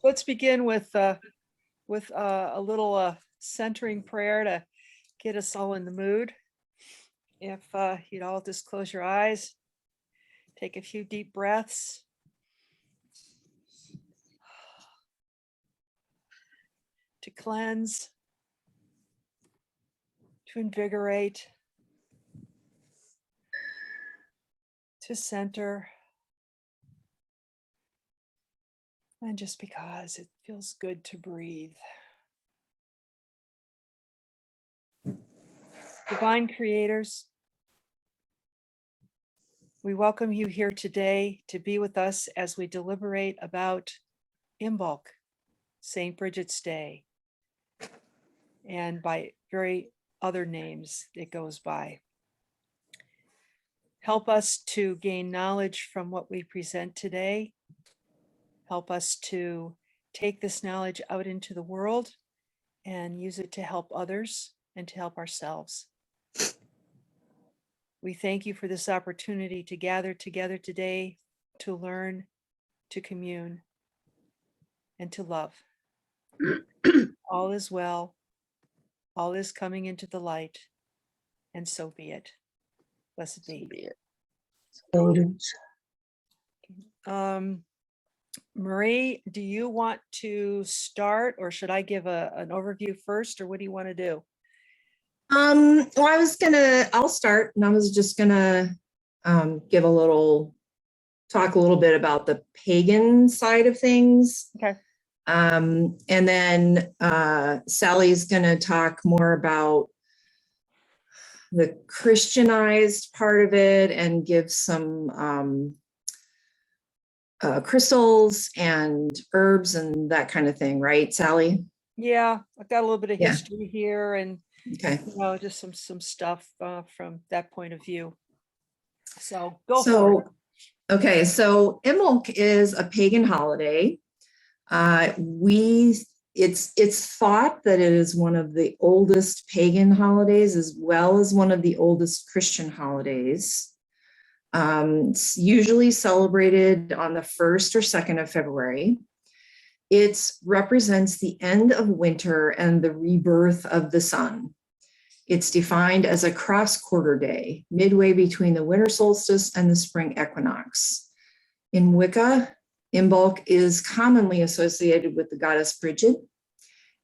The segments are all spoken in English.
let's begin with a little centering prayer to get us all in the mood. If you'd all just close your eyes, take a few deep breaths. To cleanse, to invigorate, to center. And just because it feels good to breathe. Divine creators, we welcome you here today to be with us as we deliberate about Imbolc, Saint Brigid's Day, and by very other names it goes by. Help us to gain knowledge from what we present today. Help us to take this knowledge out into the world and use it to help others and to help ourselves. We thank you for this opportunity to gather together today, to learn, to commune, and to love. All is well. All is coming into the light, and so be it. Blessed be. Marie, do you want to start, or should I give an overview first, or what do you want to do? Well, I'll start, and I was just gonna talk a little bit about the pagan side of things. Okay. And then Sally's gonna talk more about the Christianized part of it and give some crystals and herbs and that kind of thing, right, Sally? Yeah, I've got a little bit of Yeah. history here, and Okay. just some stuff from that point of view. So go for it. Okay, so Imbolc is a pagan holiday. It's thought that it is one of the oldest pagan holidays as well as one of the oldest Christian holidays. It's usually celebrated on the 1st or 2nd of February. It represents the end of winter and the rebirth of the sun. It's defined as a cross-quarter day, midway between the winter solstice and the spring equinox. In Wicca, Imbolc is commonly associated with the goddess Brigid,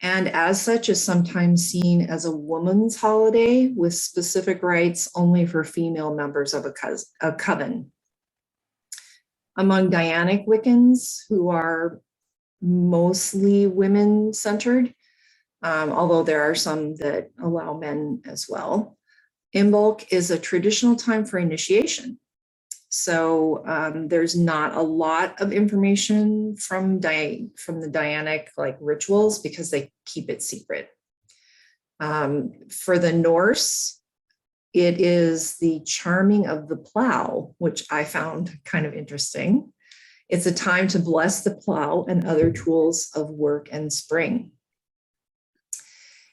and as such is sometimes seen as a woman's holiday with specific rites only for female members of a coven. Among Dianic Wiccans, who are mostly women-centered, although there are some that allow men as well, Imbolc is a traditional time for initiation. So there's not a lot of information from the Dianic rituals because they keep it secret. For the Norse, it is the charming of the plow, which I found kind of interesting. It's a time to bless the plow and other tools of work and spring.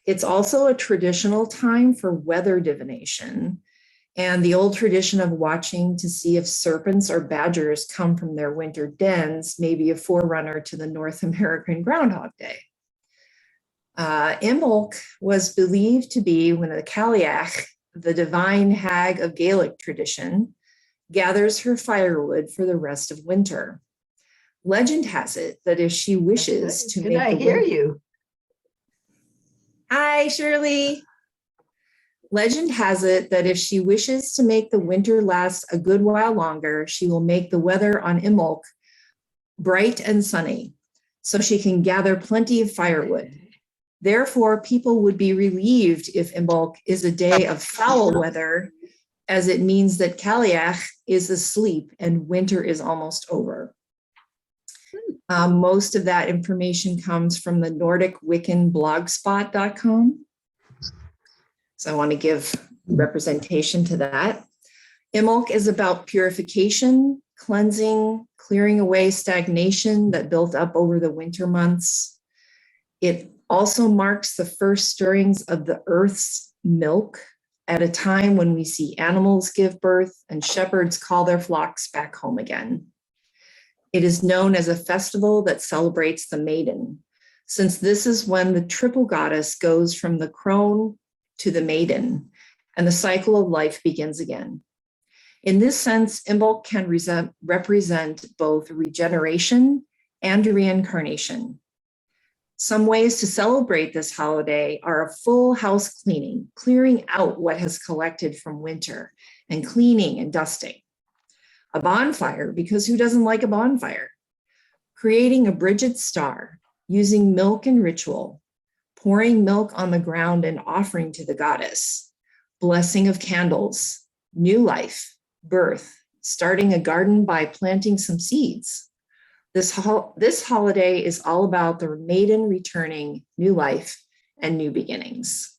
It's also a traditional time for weather divination, and the old tradition of watching to see if serpents or badgers come from their winter dens may be a forerunner to the North American Groundhog Day. Imbolc was believed to be when the Cailleach, the divine hag of Gaelic tradition, gathers her firewood for the rest of winter. Legend has it that if she wishes to make I hear you? Hi, Shirley. Legend has it that if she wishes to make the winter last a good while longer, she will make the weather on Imbolc bright and sunny, so she can gather plenty of firewood. Therefore, people would be relieved if Imbolc is a day of foul weather, as it means that Cailleach is asleep and winter is almost over. Most of that information comes from the Nordic Wiccan blogspot.com. So I want to give representation to that. Imbolc is about purification, cleansing, clearing away stagnation that built up over the winter months. It also marks the first stirrings of the earth's milk at a time when we see animals give birth and shepherds call their flocks back home again. It is known as a festival that celebrates the maiden, since this is when the triple goddess goes from the crone to the maiden, and the cycle of life begins again. In this sense, Imbolc can represent both regeneration and reincarnation. Some ways to celebrate this holiday are a full house cleaning, clearing out what has collected from winter, and cleaning and dusting. A bonfire, because who doesn't like a bonfire? Creating a Brigid star, using milk and ritual, pouring milk on the ground and offering to the goddess, blessing of candles, new life, birth, starting a garden by planting some seeds. This holiday is all about the maiden returning, new life, and new beginnings.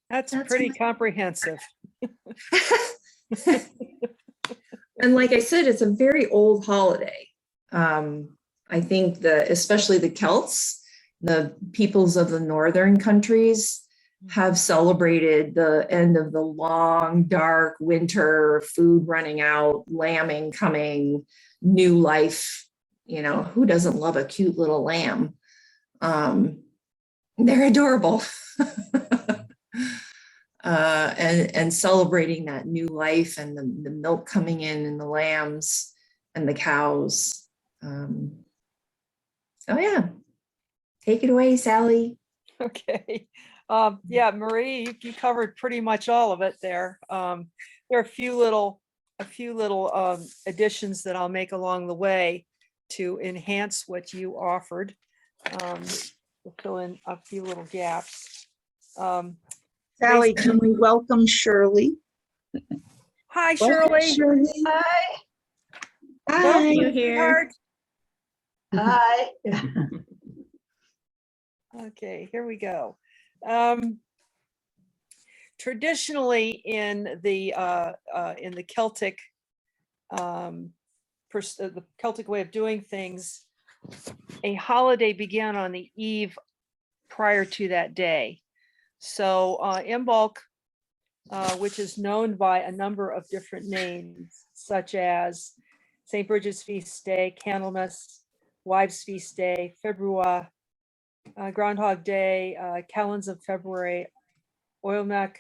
That's pretty comprehensive. And like I said, it's a very old holiday. I think especially the Celts, the peoples of the northern countries, have celebrated the end of the long, dark winter, food running out, lambing coming, new life. You know, who doesn't love a cute little lamb? They're adorable. And celebrating that new life and the milk coming in and the lambs and the cows. So yeah, take it away, Sally. Okay. Yeah, Marie, you covered pretty much all of it there. There are a few little additions that I'll make along the way to enhance what you offered, to fill in a few little gaps. Sally, can we welcome Shirley? Hi, Welcome, Shirley. Shirley. Hi. Welcome, You here? sweetheart. Hi. Okay, here we go. Traditionally in the Celtic, the Celtic way of doing things, a holiday began on the eve prior to that day. So Imbolc, which is known by a number of different names, such as Saint Brigid's Feast Day, Candlemas, Wives Feast Day, February, Groundhog Day, Calends of February, Oilmek,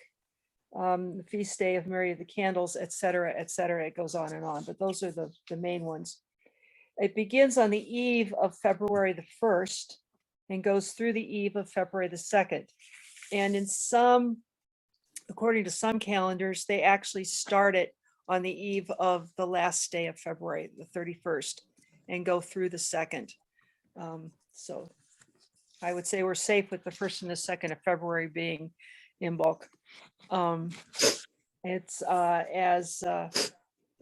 the Feast Day of Mary of the Candles, etc., etc. It goes on and on, but those are the main ones. It begins on the eve of February the 1st and goes through the eve of February the 2nd. And according to some calendars, they actually start it on the eve of the last day of February, the 31st, and go through the 2nd. So I would say we're safe with the 1st and the 2nd of February being Imbolc. It's let's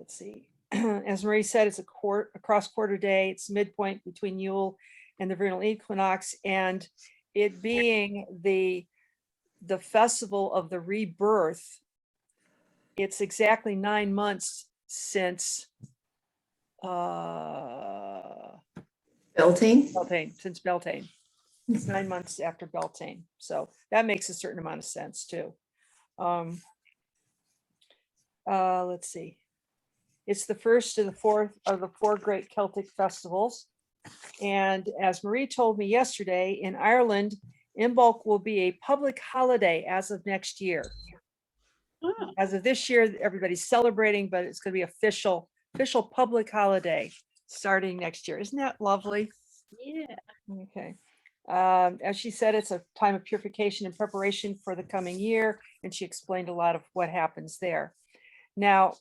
see, as Marie said, it's a cross-quarter day. It's midpoint between Yule and the vernal equinox, and it being the festival of the rebirth, it's exactly 9 months since Beltane. Since Beltane. It's 9 months after Beltane, so that makes a certain amount of sense too. Let's see. It's the first of the four great Celtic festivals, and as Marie told me yesterday, in Ireland, Imbolc will be a public holiday as of next year. Oh. As of this year, everybody's celebrating, but it's going to be official public holiday starting next year. Isn't that lovely? Yeah. Okay. As she said, it's a time of purification and preparation for the coming year, and she explained a lot of what happens there. Now,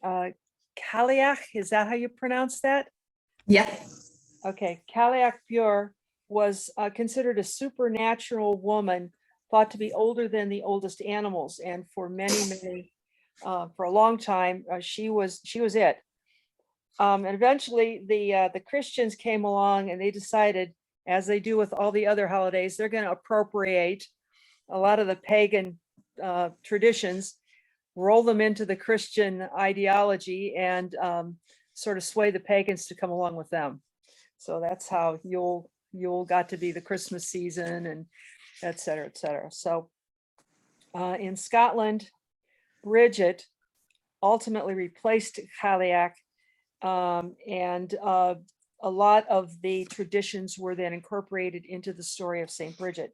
Cailleach, is that how you pronounce that? Yeah. Okay, Cailleach Bure was considered a supernatural woman, thought to be older than the oldest animals, and for for a long time, she was it. And eventually, the Christians came along, and they decided, as they do with all the other holidays, they're going to appropriate a lot of the pagan traditions, roll them into the Christian ideology, and sort of sway the pagans to come along with them. So that's how Yule got to be the Christmas season, and et cetera, et cetera. So in Scotland, Brigid ultimately replaced Gaelic, and a lot of the traditions were then incorporated into the story of Saint Brigid.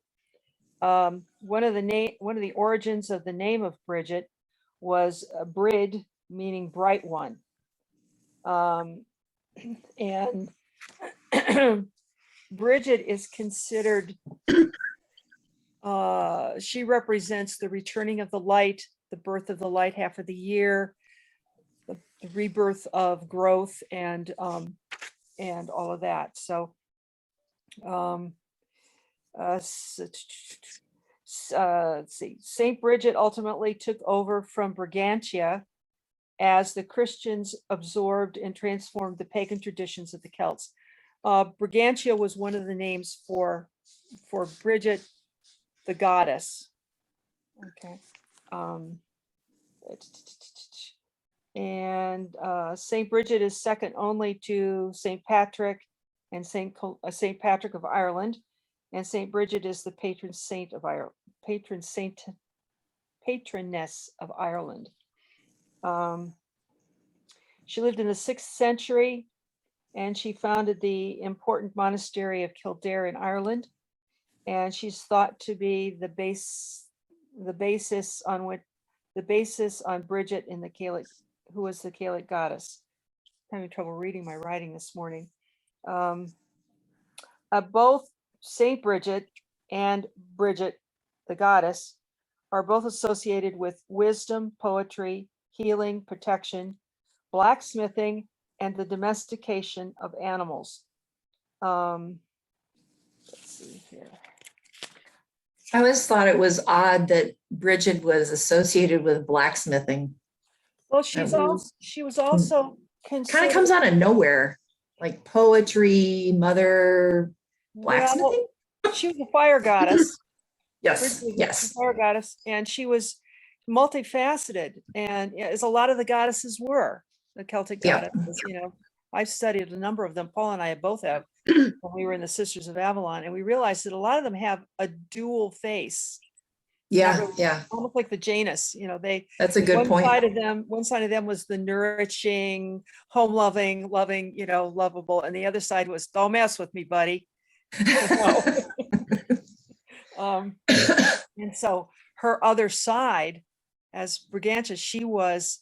One of the origins of the name of Bridget was Brid, meaning bright one. And Bridget is considered, she represents the returning of the light, the birth of the light half of the year, the rebirth of growth, and all of that. So let's see, Saint Brigid ultimately took over from Brigantia as the Christians absorbed and transformed the pagan traditions of the Celts. Brigantia was one of the names for Bridget, the goddess. Okay. And Saint Brigid is second only to Saint Patrick and Saint Patrick of Ireland, and Saint Brigid is the patron saint of Ireland, patroness of Ireland. She lived in the 6th century, and she founded the important monastery of Kildare in Ireland. And she's thought to be the basis on Bridget in the Gaelic, who was the Gaelic goddess. I'm having trouble reading my writing this morning. Both Saint Brigid and Bridget, the goddess, are both associated with wisdom, poetry, healing, protection, blacksmithing, and the domestication of animals. Let's see here. I always thought it was odd that Bridget was associated with blacksmithing. Well, she was also Kind of considered, comes out of nowhere, like poetry, mother, blacksmithing. well, she was a fire goddess. Yes, Bridget was yes. a fire goddess, and she was multifaceted, and as a lot of the goddesses were, the Celtic Yeah. goddesses. I've studied a number of them. Paul and I both have, when we were in the Sisters of Avalon, and we realized that a lot of them have a dual face. Yeah, Really, yeah. almost like the Janus. That's a good point. One side of them was the nourishing, home loving, lovable, and the other side was, don't mess with me, buddy. And so her other side, as Brigantia, she was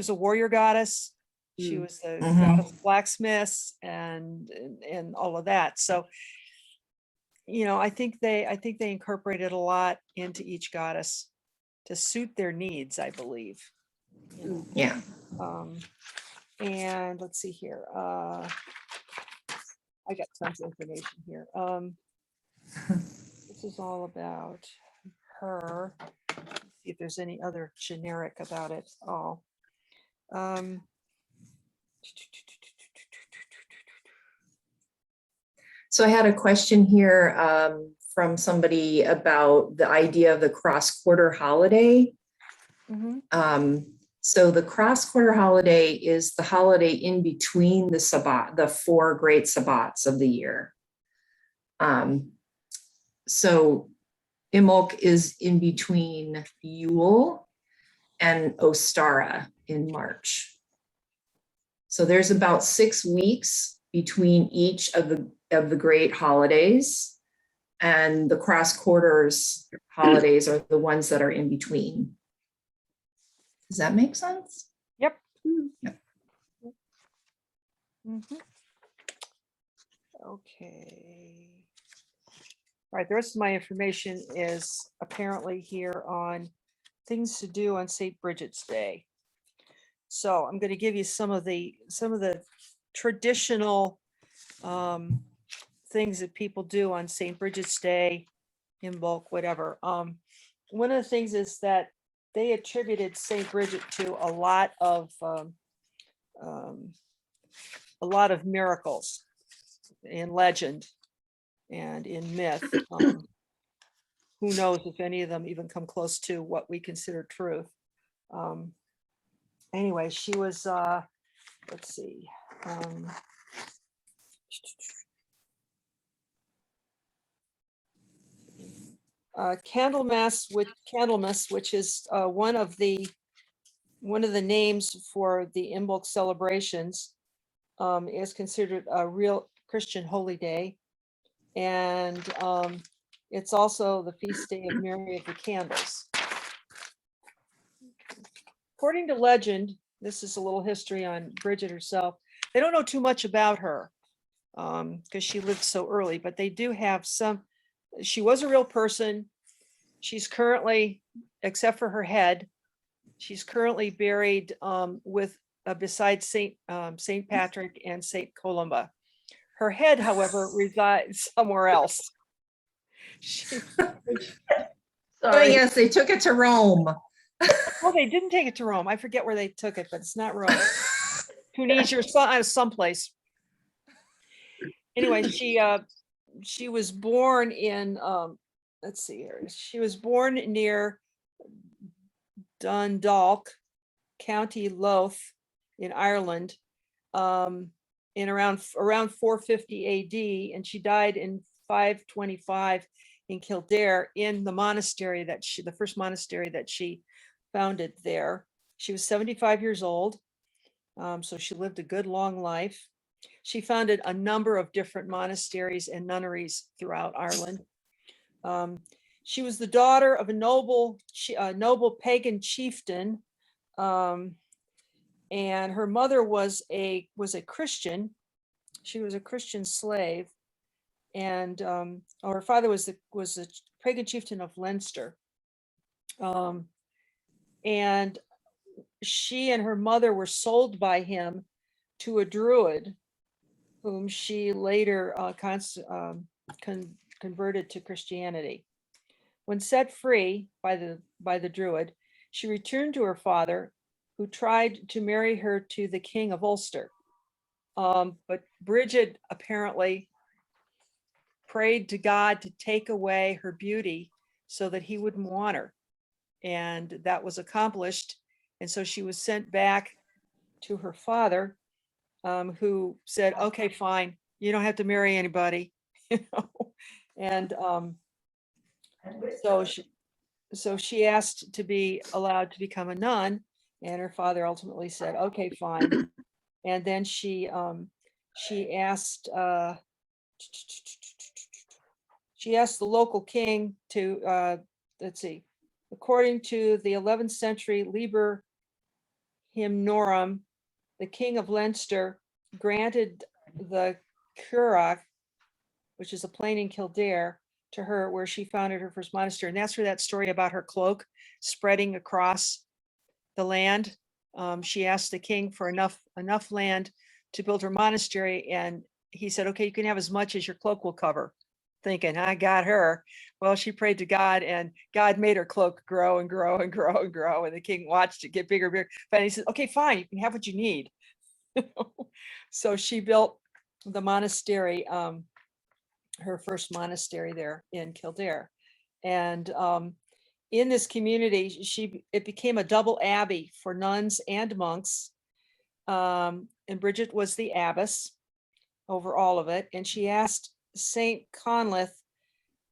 a warrior goddess. She was the goddess of blacksmiths and all of that. So, I think they incorporated a lot into each goddess to suit their needs, I believe. Yeah. And let's see here. I got tons of information here. This is all about her. Let's see if there's any other generic about it all. So I had a question here from somebody about the idea of the cross-quarter holiday. So the cross-quarter holiday is the holiday in between the Sabbat, the 4 great Sabbats of the year. So Imbolc is in between Yule and Ostara in March. So there's about 6 weeks between each of the great holidays, and the cross quarters holidays are the ones that are in between. Does that make sense? Yep. Yep. Okay. All right, the rest of my information is apparently here on things to do on St. Brigid's Day. So I'm going to give you some of the traditional things that people do on St. Brigid's Day, Imbolc, whatever. One of the things is that they attributed St. Brigid to a lot of miracles in legend and in myth. Who knows if any of them even come close to what we consider truth. Anyway, she was, let's see. Candlemas, which is one of the one of the names for the Imbolc celebrations is considered a real Christian holy day. And it's also the feast day of Mary of the Candles. According to legend, this is a little history on Brigid herself. They don't know too much about her because she lived so early, but they do have some. She was a real person. She's currently, except for her head, she's currently buried with beside Saint Patrick and Saint Columba. Her head, however, resides somewhere else. Oh, yes, they took it to Rome. Well, they didn't take it to Rome. I forget where they took it, but it's not Rome. Tunisia or someplace. Anyway, she was born in let's see here. She was born near Dundalk, County Louth in Ireland, in around 450 AD, and she died in 525 in Kildare in the monastery the first monastery that she founded there. She was 75 years old, so she lived a good long life. She founded a number of different monasteries and nunneries throughout Ireland. She was the daughter of a noble pagan chieftain, and her mother was a Christian. She was a Christian slave, and her father was a pagan chieftain of Leinster. And she and her mother were sold by him to a druid, whom she later converted to Christianity. When set free by the druid, she returned to her father, who tried to marry her to the King of Ulster. But Brigid apparently prayed to God to take away her beauty so that he wouldn't want her. And that was accomplished. And so she was sent back to her father, who said, okay, fine, you don't have to marry anybody. And so she asked to be allowed to become a nun, and her father ultimately said, okay, fine. And then she asked the local king to let's see, according to the 11th century Liber Hymnorum, the king of Leinster granted the Curragh, which is a plain in Kildare, to her, where she founded her first monastery. And that's where that story about her cloak spreading across the land. She asked the king for enough land to build her monastery, and he said, okay, you can have as much as your cloak will cover. Thinking, I got her. Well, she prayed to God, and God made her cloak grow and grow and grow and grow. And the king watched it get bigger and bigger. But he said, okay, fine, you can have what you need. So she built the monastery, her first monastery there in Kildare. And in this community, it became a double abbey for nuns and monks. And Brigid was the abbess over all of it. And she asked Saint Conleth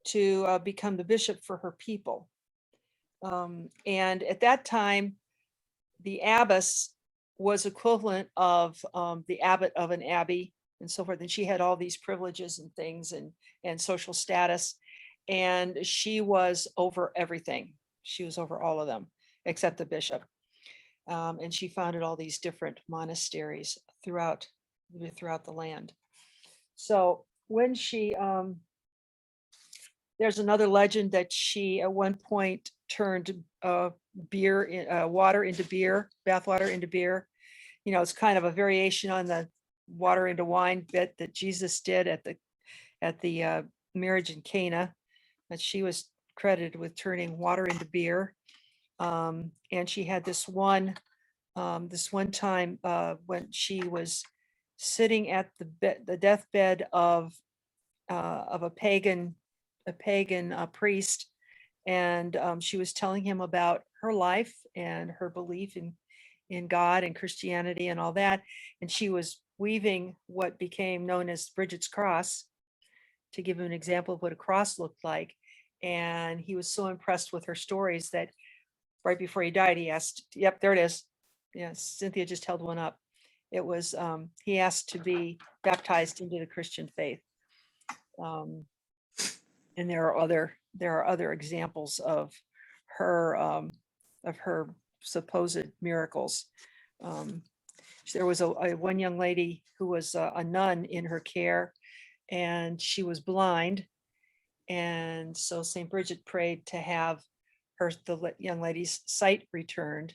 to become the bishop for her people. And at that time, the abbess was equivalent of the abbot of an abbey and so forth. And she had all these privileges and things and social status. And she was over everything. She was over all of them, except the bishop. And she founded all these different monasteries throughout the land. So when she, there's another legend that she at one point turned water into beer, bathwater into beer. You know, it's kind of a variation on the water into wine bit that Jesus did at the marriage in Cana, that she was credited with turning water into beer. And she had this one time when she was sitting at the deathbed of a pagan priest, and she was telling him about her life and her belief in God and Christianity and all that. And she was weaving what became known as Brigid's cross, to give him an example of what a cross looked like. And he was so impressed with her stories that right before he died, he asked, yep, there it is. Yeah, Cynthia just held one up. It was, he asked to be baptized into the Christian faith. And there are other examples of her supposed miracles. There was a one young lady who was a nun in her care, and she was blind. And so Saint Brigid prayed to have the young lady's sight returned.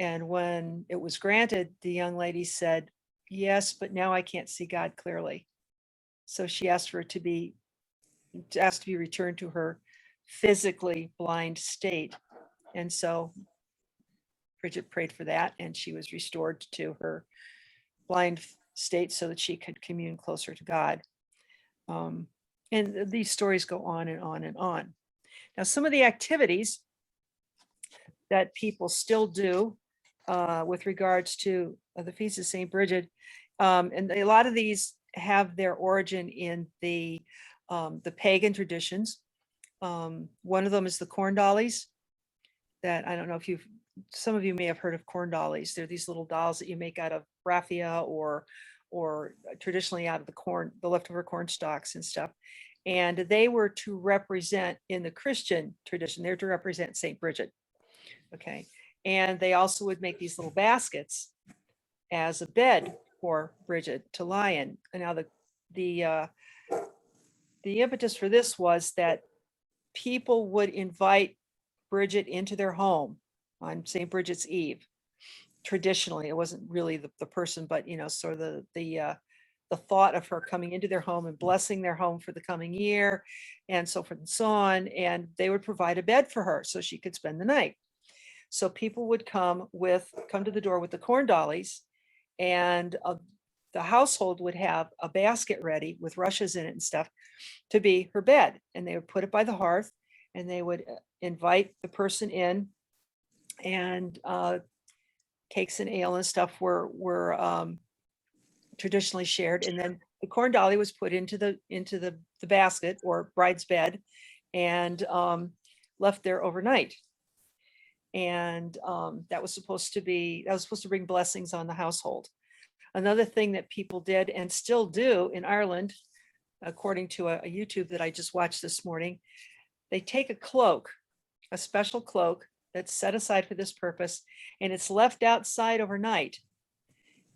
And when it was granted, the young lady said, "Yes, but now I can't see God clearly." So she asked for it to be returned to her physically blind state. And so Bridget prayed for that, and she was restored to her blind state so that she could commune closer to God. And these stories go on and on and on. Now, some of the activities that people still do with regards to the Feast of Saint Brigid, and a lot of these have their origin in the pagan traditions. One of them is the corn dollies. That I don't know if some of you may have heard of corn dollies. They're these little dolls that you make out of raffia or traditionally out of the leftover corn stalks and stuff. And they were to represent, in the Christian tradition, they're to represent Saint Brigid. Okay. And they also would make these little baskets as a bed for Bridget to lie in. And now the impetus for this was that people would invite Bridget into their home on St. Brigid's Eve. Traditionally, it wasn't really the person, but sort of the thought of her coming into their home and blessing their home for the coming year, and so forth and so on. And they would provide a bed for her so she could spend the night. So people would come to the door with the corn dollies, and the household would have a basket ready with rushes in it and stuff to be her bed. And they would put it by the hearth, and they would invite the person in, and cakes and ale and stuff were traditionally shared. And then the corn dolly was put into the basket or bride's bed, and left there overnight. And that was supposed to bring blessings on the household. Another thing that people did and still do in Ireland, according to a YouTube that I just watched this morning, they take a cloak, a special cloak that's set aside for this purpose, and it's left outside overnight.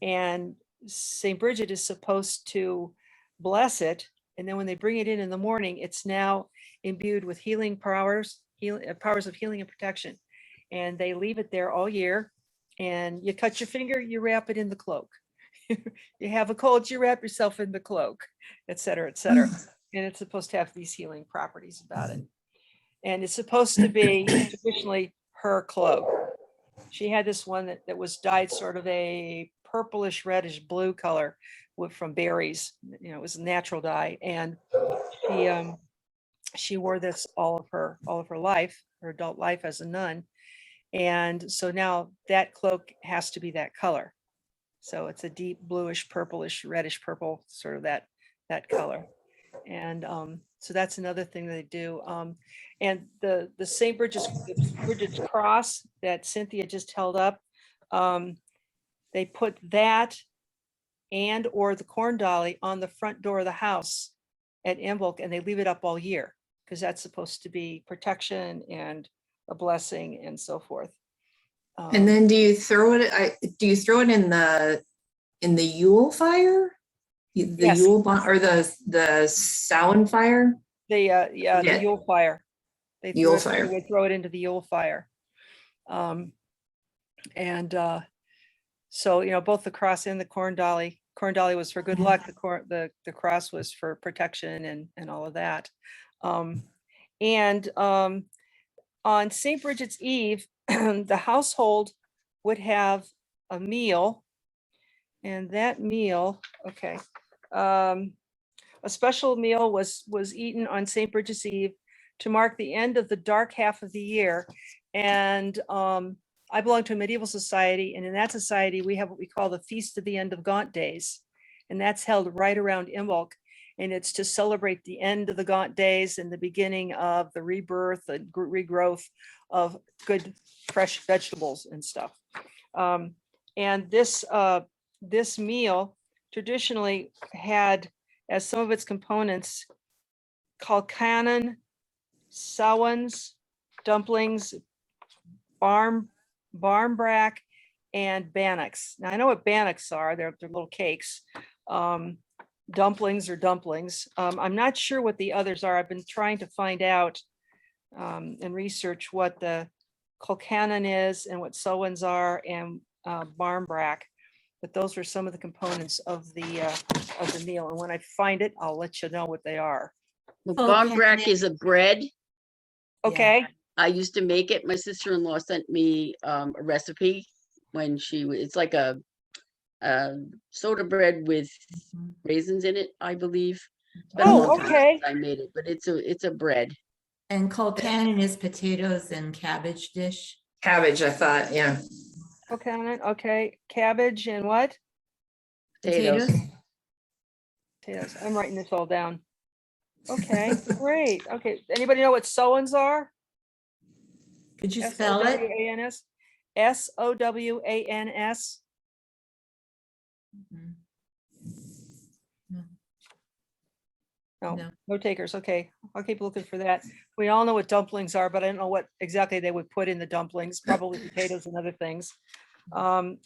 And St. Brigid is supposed to bless it. And then when they bring it in the morning, it's now imbued with healing powers of healing and protection. And they leave it there all year. And you cut your finger, you wrap it in the cloak. You have a cold, you wrap yourself in the cloak, et cetera, et cetera. And it's supposed to have these healing properties about it. And it's supposed to be traditionally her cloak. She had this one that was dyed sort of a purplish reddish blue color from berries. It was a natural dye. And she wore this all of her life, her adult life as a nun. And so now that cloak has to be that color. So it's a deep bluish, purplish, reddish purple, sort of that color. And so that's another thing that they do. And the St. Brigid's cross that Cynthia just held up, they put that and or the corn dolly on the front door of the house at Imbolc, and they leave it up all year because that's supposed to be protection and a blessing and so forth. And then do you throw it in the Yule fire? The Yes. Yule or the Samhain fire? The Yule fire. They would throw it into the Yule fire. So both the cross and the corn dolly was for good luck. The cross was for protection and all of that. On St. Brigid's Eve, the household would have a meal, and that meal, a special meal was eaten on St. Brigid's Eve to mark the end of the dark half of the year. And I belong to a medieval society, and in that society, we have what we call the Feast of the End of Gaunt Days. And that's held right around Imbolc. And it's to celebrate the end of the Gaunt days and the beginning of the rebirth and regrowth of good fresh vegetables and stuff. And this meal traditionally had as some of its components kalkanen, sawans, dumplings, barmbrack, and bannocks. Now I know what bannocks are. They're little cakes. Dumplings are dumplings. I'm not sure what the others are. I've been trying to find out and research what the kalkanen is and what sawans are and barmbrack. But those are some of the components of the meal. And when I find it, I'll let you know what they are. Well, Oh, barmbrack picnic. is a bread. Okay. I used to make it. My sister-in-law sent me a recipe when it's like a soda bread with raisins in it, I believe. It's been a Oh, long time okay. since I made it, but it's a bread. And colcannon is potatoes and cabbage dish. Cabbage, I thought, yeah. Okay. Cabbage and what? Potatoes. Potatoes. I'm writing this all down. Okay, great. Okay. Anybody know what sowans are? Could you spell it? S-O-W-A-N-S? S-O-W-A-N-S. Mhm. No, No. no takers. Okay, I'll keep looking for that. We all know what dumplings are, but I don't know what exactly they would put in the dumplings, probably potatoes and other things. And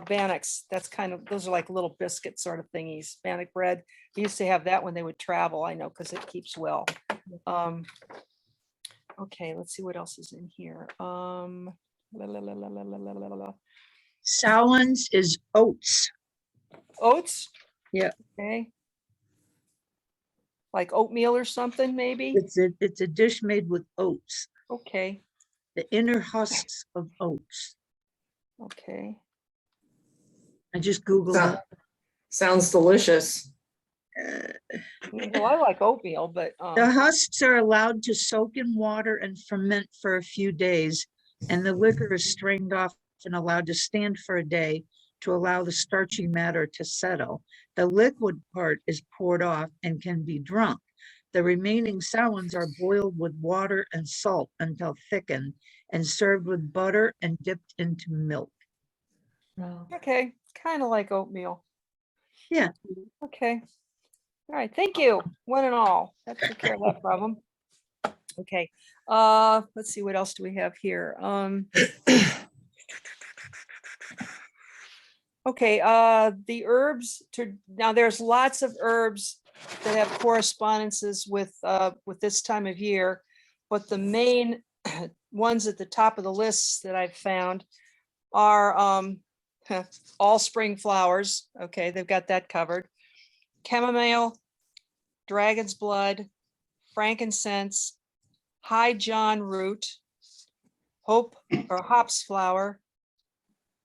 bannocks, that's those are like little biscuit sort of thingies. Bannock bread. They used to have that when they would travel, I know, because it keeps well. Okay, let's see what else is in here. Sowens is oats. Oats? Yeah. Okay. Like oatmeal or something, maybe? It's a dish made with oats, Okay, the inner husks of oats. okay. I just Googled it. Sounds delicious. Well, I like oatmeal, but The husks are allowed to soak in water and ferment for a few days, and the liquor is strained off and allowed to stand for a day to allow the starchy matter to settle. The liquid part is poured off and can be drunk. The remaining sowens are boiled with water and salt until thickened and served with butter and dipped into milk. Oh. okay, kind of like oatmeal. Yeah. Okay. All right, thank you, one and all. That took care of that problem. Okay, let's see, what else do we have here? Okay, the herbs now there's lots of herbs that have correspondences with this time of year, but the main ones at the top of the lists that I've found are all spring flowers. Okay, they've got that covered. Chamomile, dragon's blood, frankincense, high john root, hope or hops flower,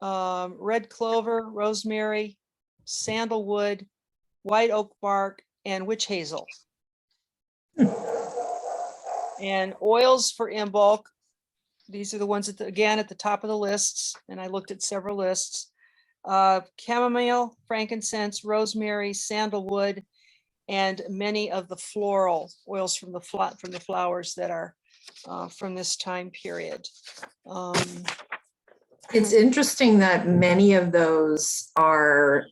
red clover, rosemary, sandalwood, white oak bark, and witch hazel. And oils for Imbolc. These are the ones again at the top of the lists, and I looked at several lists. Chamomile, frankincense, rosemary, sandalwood, and many of the floral oils from the flowers that are from this time period. It's interesting that many of those are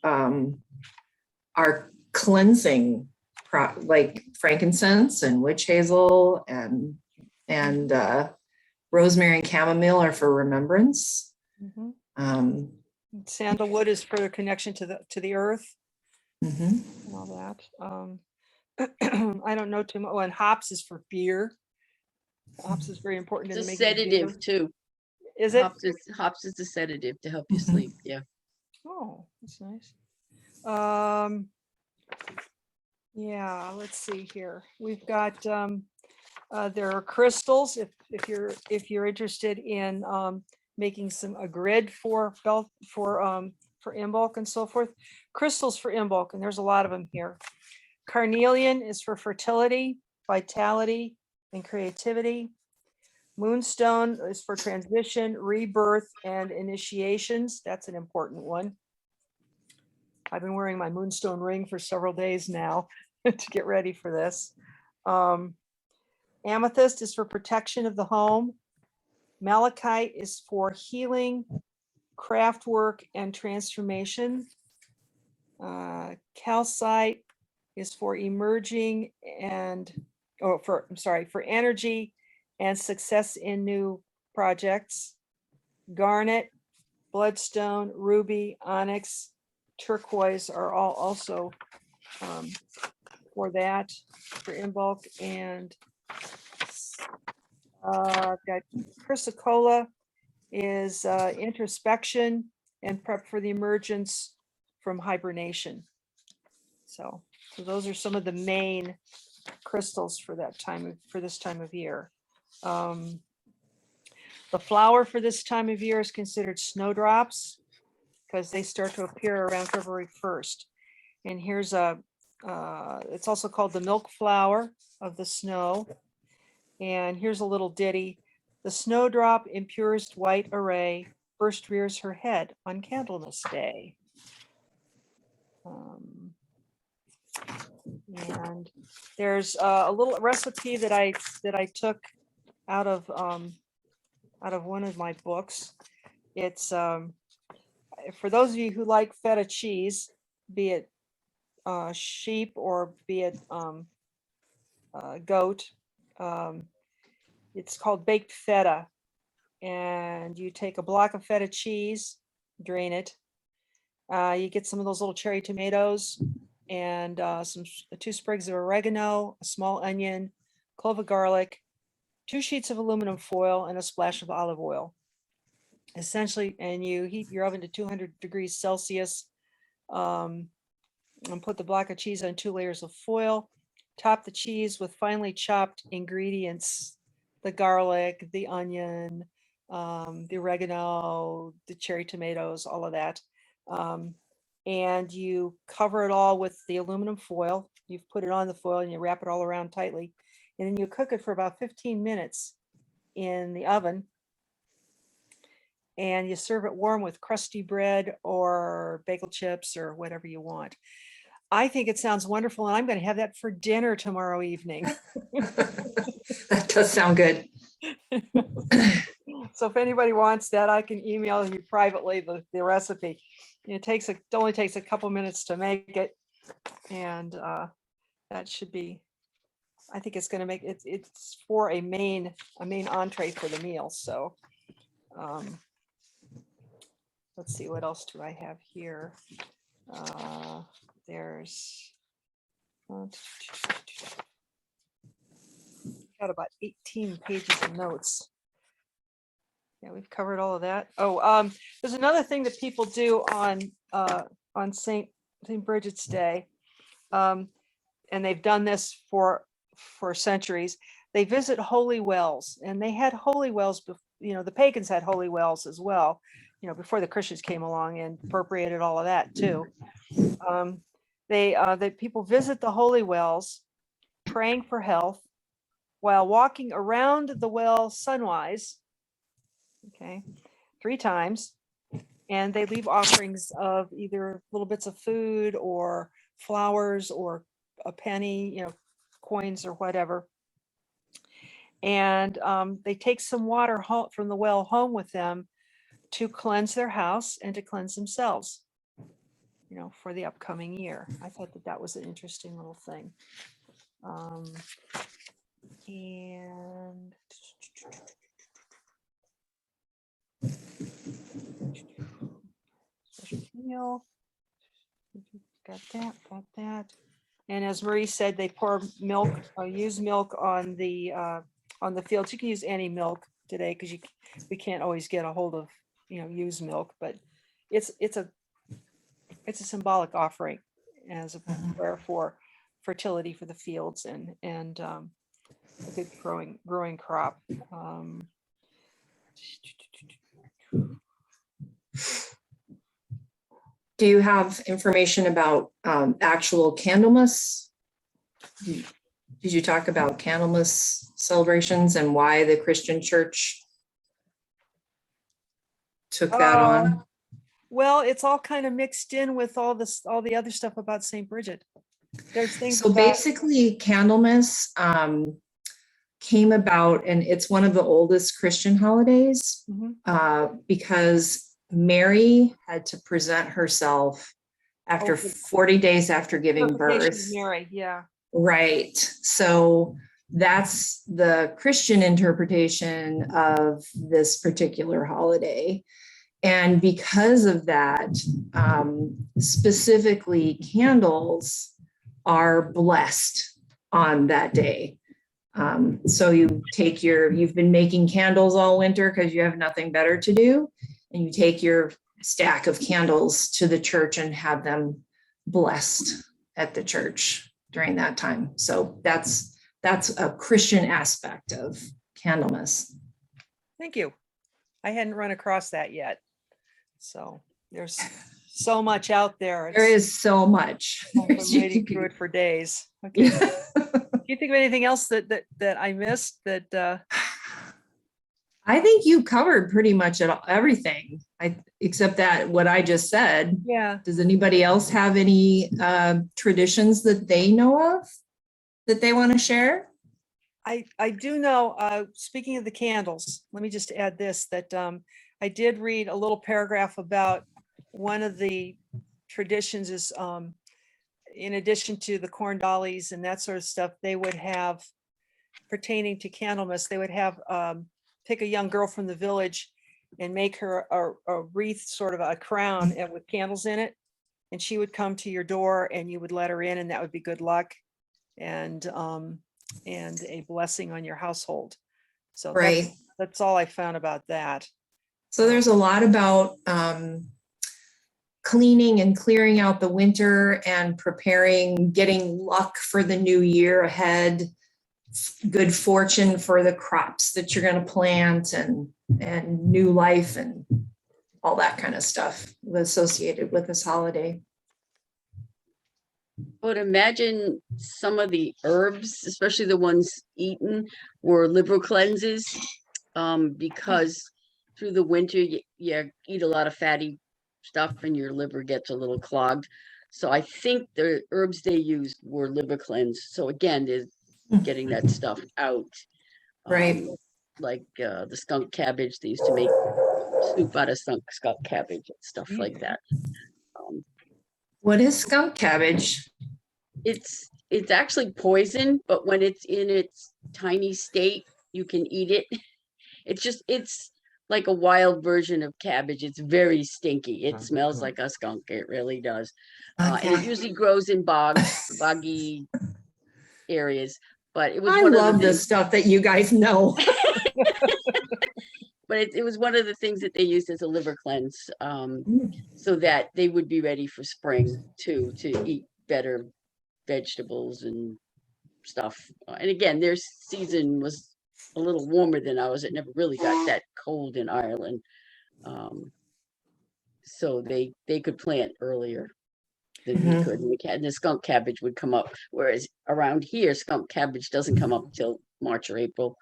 cleansing, like frankincense and witch hazel and rosemary and chamomile are for remembrance. Mhm. Sandalwood is for the connection to the earth Mhm. and all that. I don't know too much. Oh, and hops is for fear. Hops is very important in It's a making beer. sedative too. Is it? Hops is a sedative to help you Mhm. sleep. Yeah. Oh, that's nice. Yeah, let's see here. We've got there are crystals if you're interested in making a grid for Imbolc and so forth. Crystals for Imbolc, and there's a lot of them here. Carnelian is for fertility, vitality, and creativity. Moonstone is for transition, rebirth, and initiations. That's an important one. I've been wearing my moonstone ring for several days now to get ready for this. Amethyst is for protection of the home. Malachite is for healing. craft work and transformation. Calcite is for emerging and, for energy and success in new projects. Garnet, bloodstone, ruby, onyx, turquoise are all also for that, for Imbolc. And got chrysocolla is introspection and prep for the emergence from hibernation. So those are some of the main crystals for this time of year. The flower for this time of year is considered snowdrops because they start to appear around February 1st. And here's it's also called the milk flower of the snow. And here's a little ditty. The snowdrop in purest white array first rears her head on Candlemas Day. And there's a little recipe that I took out of one of my books. It's for those of you who like feta cheese, be it sheep or be it goat. It's called baked feta, and you take a block of feta cheese, drain it. You get some of those little cherry tomatoes and 2 sprigs of oregano, a small onion, clove of garlic, 2 sheets of aluminum foil, and a splash of olive oil. Essentially, and you heat your oven to 200 degrees Celsius, and put the block of cheese on 2 layers of foil. Top the cheese with finely chopped ingredients, the garlic, the onion, the oregano, the cherry tomatoes, all of that. And you cover it all with the aluminum foil. You've put it on the foil and you wrap it all around tightly. And then you cook it for about 15 minutes in the oven. And you serve it warm with crusty bread or bagel chips or whatever you want. I think it sounds wonderful, and I'm going to have that for dinner tomorrow evening. That does sound good. So if anybody wants that, I can email you privately the recipe. It only takes a couple minutes to make it, and that should be. I think it's going to make it. It's for a main entree for the meal. So let's see, what else do I have here? There's got about 18 pages of notes. Yeah, we've covered all of that. Oh, there's another thing that people do on Saint Brigid's Day, and they've done this for centuries. They visit holy wells, and they had holy wells. The pagans had holy wells as well. Before the Christians came along and appropriated all of that too. The people visit the holy wells, praying for health, while walking around the well sunwise. Okay, 3 times, and they leave offerings of either little bits of food or flowers or a penny, coins or whatever. And they take some water from the well home with them to cleanse their house and to cleanse themselves, for the upcoming year. I thought that was an interesting little thing. And meal. Got that. And as Marie said, they pour milk, use milk on the fields. You can use any milk today because we can't always get a hold of used milk, but it's a symbolic offering as a prayer for fertility for the fields and a good growing crop. Do you have information about actual Candlemas? Did you talk about Candlemas celebrations and why the Christian church took that on? Well, it's all kind of mixed in with all the other stuff about Saint Brigid. There's things. So basically, Candlemas came about, and it's one of the oldest Christian holidays because Mary had to present herself after Okay. 40 days after giving Purification birth. of Mary, yeah. Right. So that's the Christian interpretation of this particular holiday. And because of that, specifically candles are blessed on that day. So you've been making candles all winter because you have nothing better to do. And you take your stack of candles to the church and have them blessed at the church during that time. So that's a Christian aspect of Candlemas. Thank you. I hadn't run across that yet. So there's so much out there. There It's- is so much. I've been wading through it for days. Okay. Do you think of anything else that I missed that I think you covered pretty much everything, except that what I just said. yeah. Does anybody else have any traditions that they know of that they want to share? I do know, speaking of the candles, let me just add this, that I did read a little paragraph about one of the traditions is in addition to the corn dollies and that sort of stuff, they would have pertaining to Candlemas, they would have pick a young girl from the village and make her a wreath, sort of a crown and with candles in it. And she would come to your door and you would let her in, and that would be good luck and a blessing on your household. So Right. that's all I found about that. So there's a lot about cleaning and clearing out the winter and preparing, getting luck for the new year ahead, good fortune for the crops that you're going to plant and new life and all that kind of stuff associated with this holiday. But imagine some of the herbs, especially the ones eaten, were liver cleanses, because through the winter you eat a lot of fatty stuff and your liver gets a little clogged. So I think the herbs they used were liver cleanse. So again, there's getting that stuff out. Right. Like the skunk cabbage, they used to make soup out of skunk cabbage and stuff like that. What is skunk cabbage? It's actually poison, but when it's in its tiny state, you can eat it. It's like a wild version of cabbage. It's very stinky. It smells like a skunk. It really does. And it Okay. usually grows in boggy areas. But it was I one of love the the things, stuff that you guys know. but it was one of the things that they used as a liver cleanse, so that they would be ready for spring too, to eat better vegetables and stuff. And again, their season was a little warmer than ours. It never really got that cold in Ireland. So they could plant earlier than we could. And the skunk cabbage would come up, whereas around here, skunk cabbage doesn't come up till March or April.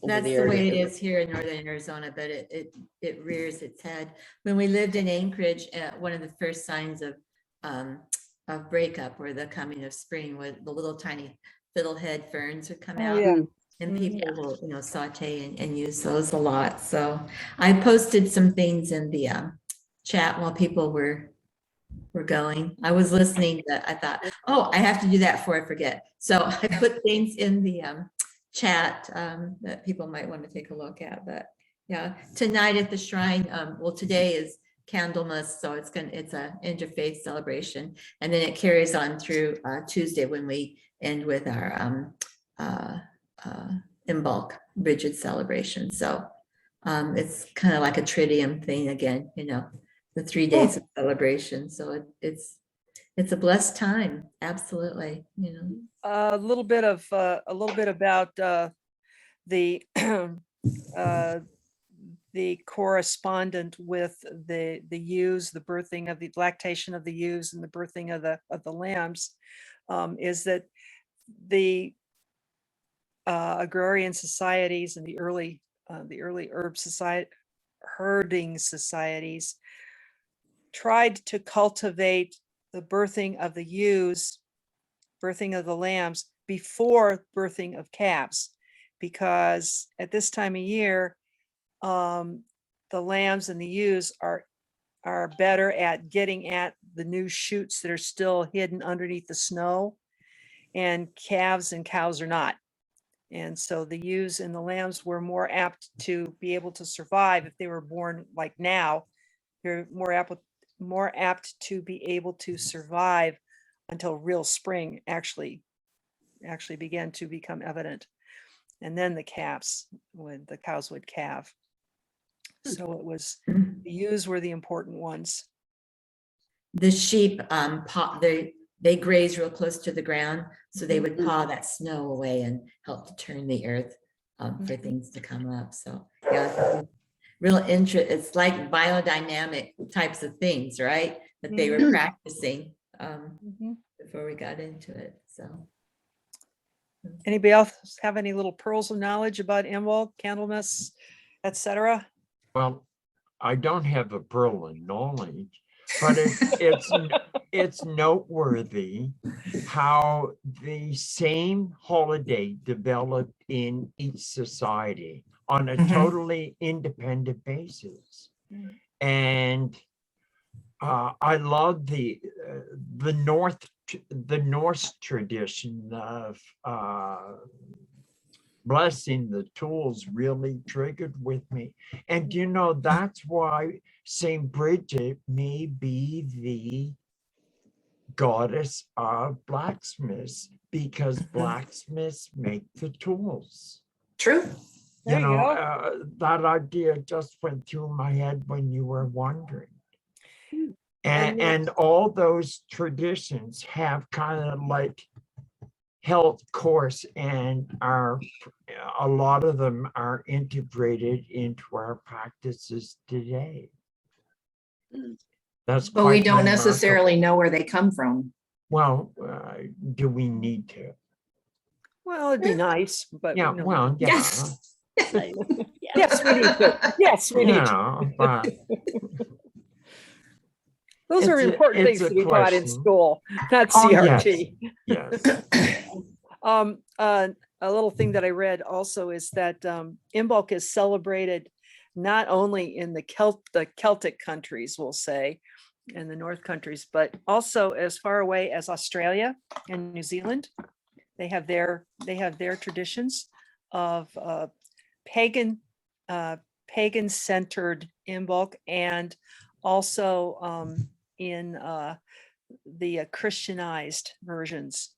Over That's there, the way it is here in northern Arizona, but it rears its head. When we lived in Anchorage, one of the first signs of breakup or the coming of spring was the little tiny fiddlehead ferns would come out. yeah. And people will, saute and use those a lot. So I posted some things in the chat while people were going. I was listening, but I thought, oh, I have to do that before I forget. So I put things in the chat that people might want to take a look at. But yeah, tonight at the shrine, well, today is Candlemas, so it's a interfaith celebration, and then it carries on through Tuesday when we end with our Imbolc Brigid celebration. So it's kind of like a Triduum thing again, the 3 days of celebration. So it's a blessed time. Absolutely. A little bit about the the correspondent with the ewes, the birthing of the lactation of the ewes and the birthing of the lambs, is that the agrarian societies and the early herb society herding societies tried to cultivate the birthing of the ewes, birthing of the lambs before birthing of calves, because at this time of year, the lambs and the ewes are better at getting at the new shoots that are still hidden underneath the snow, and calves and cows are not. And so the ewes and the lambs were more apt to be able to survive if they were born like now. They're more apt to be able to survive until real spring actually began to become evident. And then the cows would calve. So it was, the ewes were the important ones. The sheep, they graze real close to the ground, so they would paw that snow away and help to turn the earth for things to come up. So yeah, real interest. It's like biodynamic types of things, right? That they were practicing before we got into it. So Anybody else have any little pearls of knowledge about Imbolc, Candlemas, etc.? Well, I don't have a pearl of knowledge, but it's noteworthy how the same holiday developed in each society on a totally independent basis. And I love the Norse tradition of blessing the tools really triggered with me. And you know, that's why Saint Brigid may be the goddess of blacksmiths, because blacksmiths make the tools. True. There you That idea just went through my head when you were wondering. And all those traditions have kind of like held course and a lot of them are integrated into our practices today. That's But we quite don't remarkable. necessarily know where they come from. Well, do we need to? Well, it'd be nice, but Yeah, no. well, yeah. Yes. Yes, we need to. Yes, we need to. Yeah, but Those are it's a- important it's things a to be taught in question. school, not Oh, CRT. yes. A little thing that I read also is that Imbolc is celebrated not only in the Celtic countries, we'll say, and the North countries, but also as far away as Australia and New Zealand. They have their traditions of pagan centered Imbolc, and also in the Christianized versions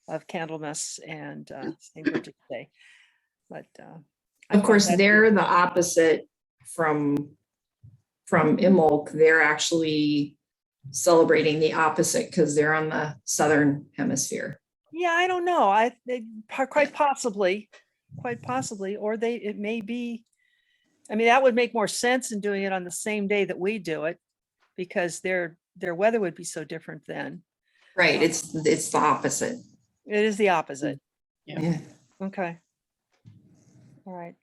of Candlemas and Saint Brigid's Day. But I Of thought course, that- they're the opposite from Imbolc. They're actually celebrating the opposite because they're on the southern hemisphere. Yeah, I don't know. Quite possibly, or it may be. I mean, that would make more sense in doing it on the same day that we do it, because their weather would be so different then. Right. It's the opposite. It is the opposite. Yeah. Okay. All right.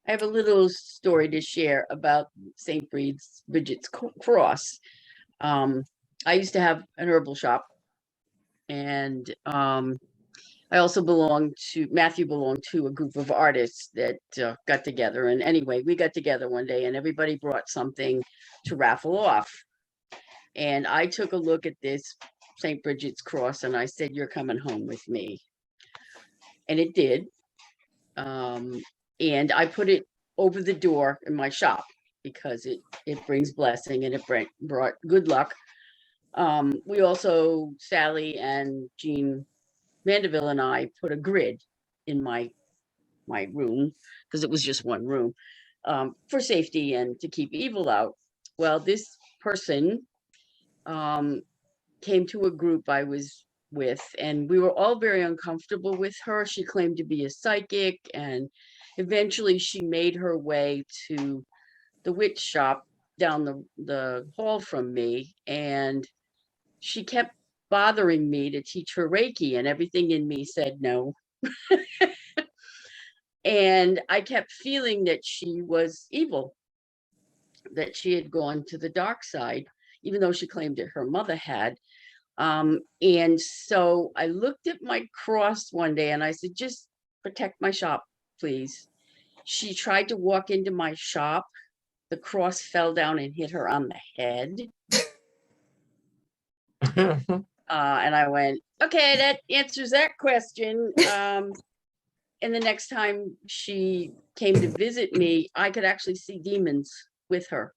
I have a little story to share about Saint Brigid's cross. I used to have an herbal shop, and I also Matthew belonged to a group of artists that got together. And anyway, we got together one day and everybody brought something to raffle off. And I took a look at this St. Brigid's cross and I said, "You're coming home with me." And it did. And I put it over the door in my shop because it brings blessing and it brought good luck. We also, Sally and Jean Mandeville and I put a grid in my room, because it was just one room, for safety and to keep evil out. Well, this person came to a group I was with, and we were all very uncomfortable with her. She claimed to be a psychic, and eventually she made her way to the witch shop down the hall from me, and she kept bothering me to teach her Reiki, and everything in me said no. And I kept feeling that she was evil, that she had gone to the dark side, even though she claimed that her mother had. And so I looked at my cross one day and I said, "Just protect my shop, please." She tried to walk into my shop. The cross fell down and hit her on the head. And I went, okay, that answers that question. And the next time she came to visit me, I could actually see demons with her.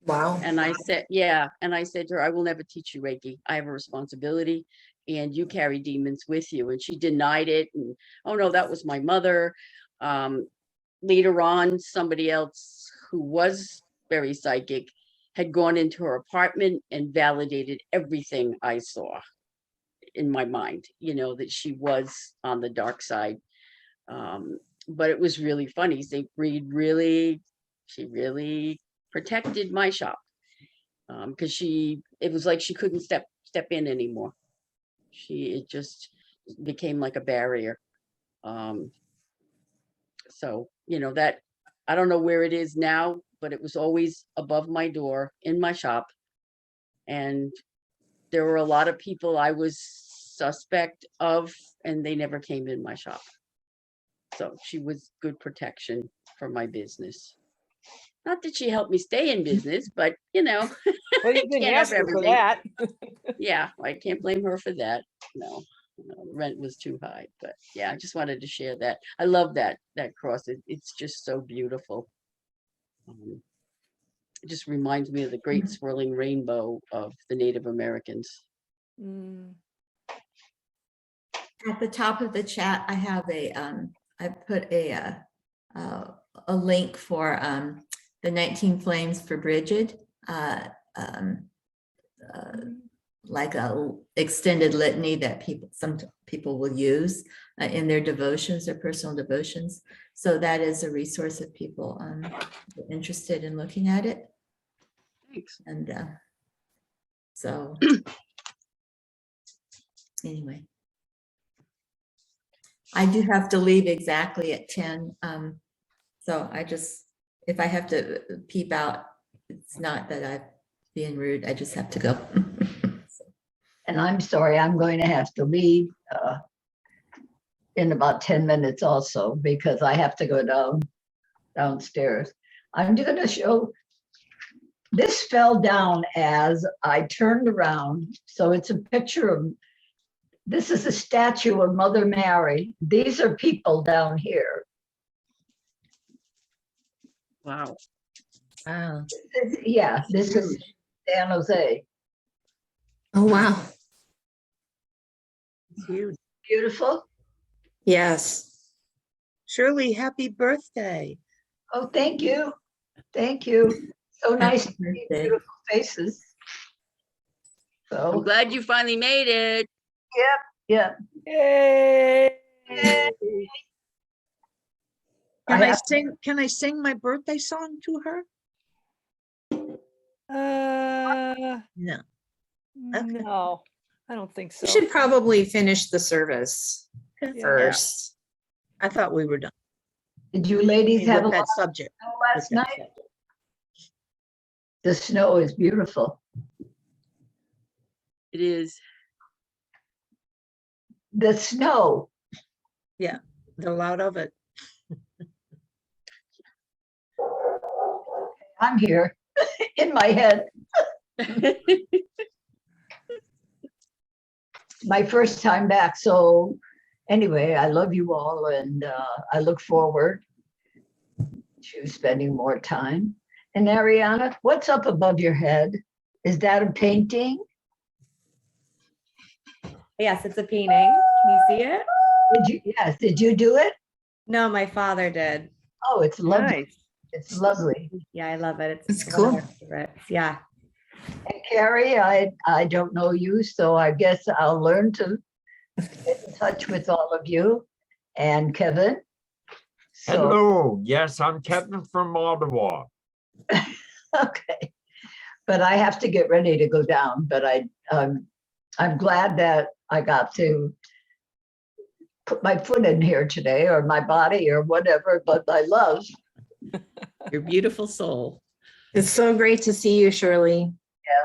Wow. And I said, yeah. And I said to her, I will never teach you Reiki. I have a responsibility and you carry demons with you. And she denied it. And, oh no, that was my mother. Later on, somebody else who was very psychic had gone into her apartment and validated everything I saw in my mind, you know, that she was on the dark side. But it was really funny. Saint Brigid she really protected my shop. Because it was like she couldn't step in anymore. It just became like a barrier. So, you know, that I don't know where it is now, but it was always above my door in my shop. And there were a lot of people I was suspect of, and they never came in my shop. So she was good protection for my business. Not that she helped me stay in business, but you know, Well, you didn't can't have ask her for everything. that. Yeah, I can't blame her for that. No, the rent was too high, but yeah, I just wanted to share that. I love that cross. It's just so beautiful. It just reminds me of the great swirling rainbow of the Native Americans. Mm. At the top of the chat, I have I put a link for the 19 Flames for Brigid, like a extended litany that some people will use in their devotions, their personal devotions. So that is a resource if people are interested in looking at it. Thanks. And so anyway, I do have to leave exactly at 10. So if I have to peep out, it's not that I'm being rude. I just have to go. And I'm sorry, I'm going to have to leave in about 10 minutes also, because I have to go downstairs. I'm going to show, this fell down as I turned around. So it's a picture of, this is a statue of Mother Mary. These are people down here. Wow. Wow. Yeah, this is San Jose. Oh, wow. It's huge. Beautiful. Yes. Shirley, happy birthday. Oh, thank you. Thank you. So nice to see birthday. beautiful faces. I'm So, glad you finally made it. yeah. Yay! Can I sing my birthday song to her? No. Okay. No, I don't think so. We should probably finish the service Yeah. first. I thought we were done Did you ladies have a with lot that of subject. snow last night? The snow is beautiful. It is. The snow. The loud of it. I'm here in my head. My first time back. So anyway, I love you all, and I look forward to spending more time. And Ariana, what's up above your head? Is that a painting? Yes, it's a painting. Can you see it? Yes, did you do it? No, my father did. Oh, it's lovely. Nice. It's lovely. Yeah, I love it. It's one of cool. our favorites. Yeah. And Carrie, I don't know you, so I guess I'll learn to get in touch with all of you. And Kevin. So, Hello, yes, I'm Kevin from Ottawa. okay. But I have to get ready to go down, but I'm glad that I got to put my foot in here today, or my body, or whatever, but my love. Your beautiful soul. It's so great to see you, Shirley.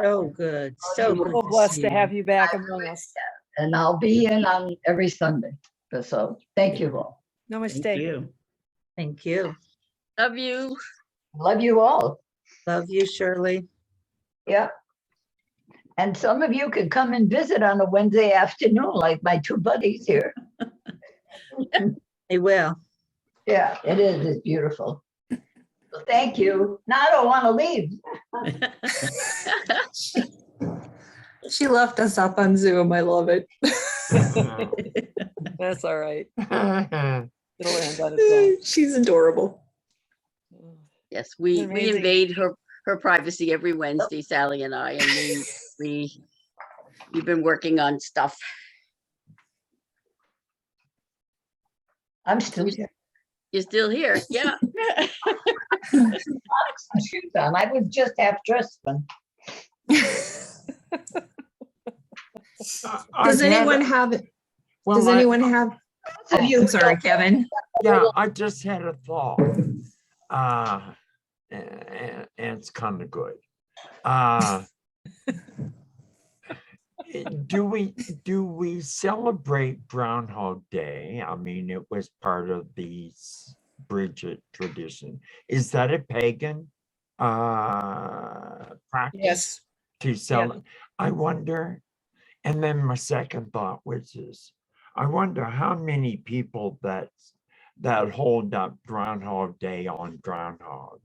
So good. So We're good so to blessed see to you. have you back among us. And I'll be in on every Sunday. So thank you all. Thank Namaste. you. Thank you. Love you. Love you all. Love you, Shirley. Yeah. And some of you could come and visit on a Wednesday afternoon, like my two buddies here. I will. Yeah, it is. It's beautiful. So thank you. Now I don't want to leave. She left us up on Zoom. I love it. That's all right. It'll end on its She's adorable. own. Yes, we Amazing. invade her privacy every Wednesday, Sally and I, and we've been working on stuff. I'm still here. You're still here, yeah. Some shoes on. I was just half dressed when. Does anyone have? Does anyone have? So you- I'm sorry, Kevin. Yeah, I just had a thought. And it's kind of good. Do we celebrate Groundhog Day? I mean, it was part of the Brigid tradition. Is that a pagan practice? Yes. To celebrate? I wonder. And then my second thought, which is, I wonder how many people that hold up Groundhog Day on Groundhog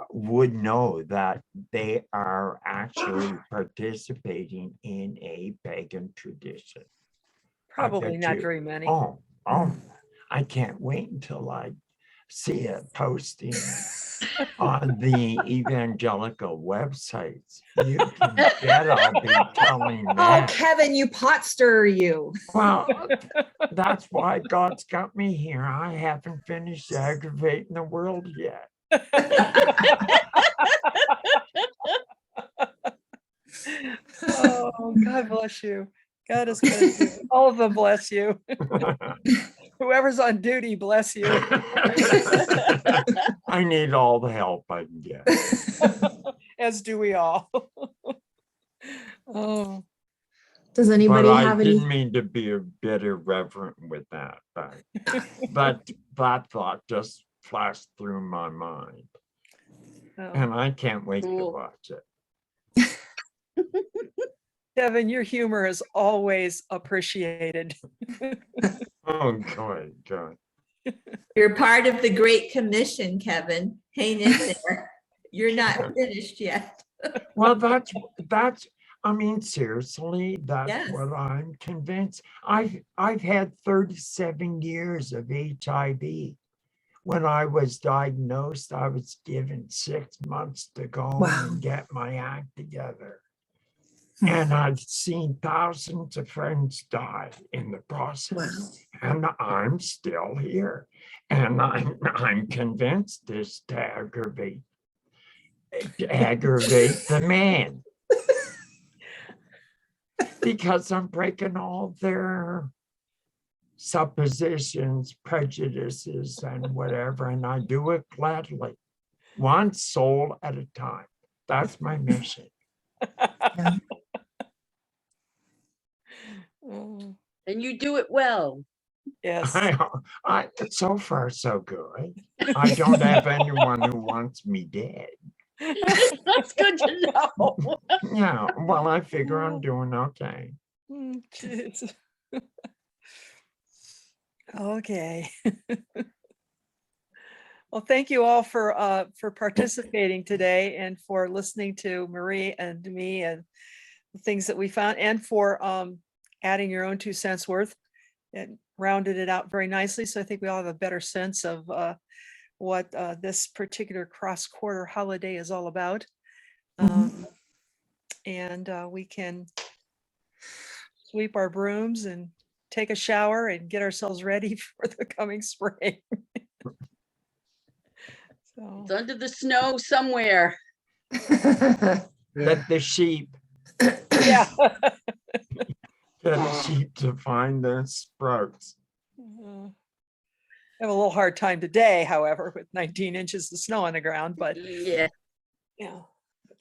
would know that they are actually participating in a pagan tradition. Probably bet not you- very many. Oh, I can't wait until I see it posting on the evangelical websites. You can bet I'll be telling Oh, that. Kevin, you pot stirrer, you. Well, that's why God's got me here. I haven't finished aggravating the world yet. Oh, God bless you. God is good. to you. All of them bless you. Whoever's on duty, bless you. I need all the help I can get. As do we all. Oh, Does anybody But I have any? didn't mean to be a bit irreverent with that, but that thought just flashed through my mind, oh. and I can't wait to Cool. watch it. Kevin, your humor is always appreciated. Oh, good. You're part of the Great Commission, Kevin. Hang in there. You're not finished yet. Well, that's. I mean, seriously, that's Yes. what I'm convinced. I've had 37 years of HIV. When I was diagnosed, I was given 6 months to go Wow. and get my act together. And I've seen thousands of friends die in the process. Wow. And I'm still here. And I'm convinced this to aggravate the man. Because I'm breaking all their suppositions, prejudices, and whatever, and I do it gladly, one soul at a time. That's my mission. Oh, And you do it well. yes. I so far so good. I don't have anyone who wants me dead. That's good to know. Yeah, well, I figure I'm doing okay. Jeez. Okay. Well, thank you all for participating today and for listening to Marie and me and the things that we found, and for adding your own 2 cents worth. It rounded it out very nicely. So I think we all have a better sense of what this particular cross-quarter holiday is all about. And we can sweep our brooms and take a shower and get ourselves ready for the coming spring. So, It's under the snow somewhere. Let the sheep, yeah. to find the sprouts. I have a little hard time today, however, with 19 inches of snow on the ground, but Yeah. yeah.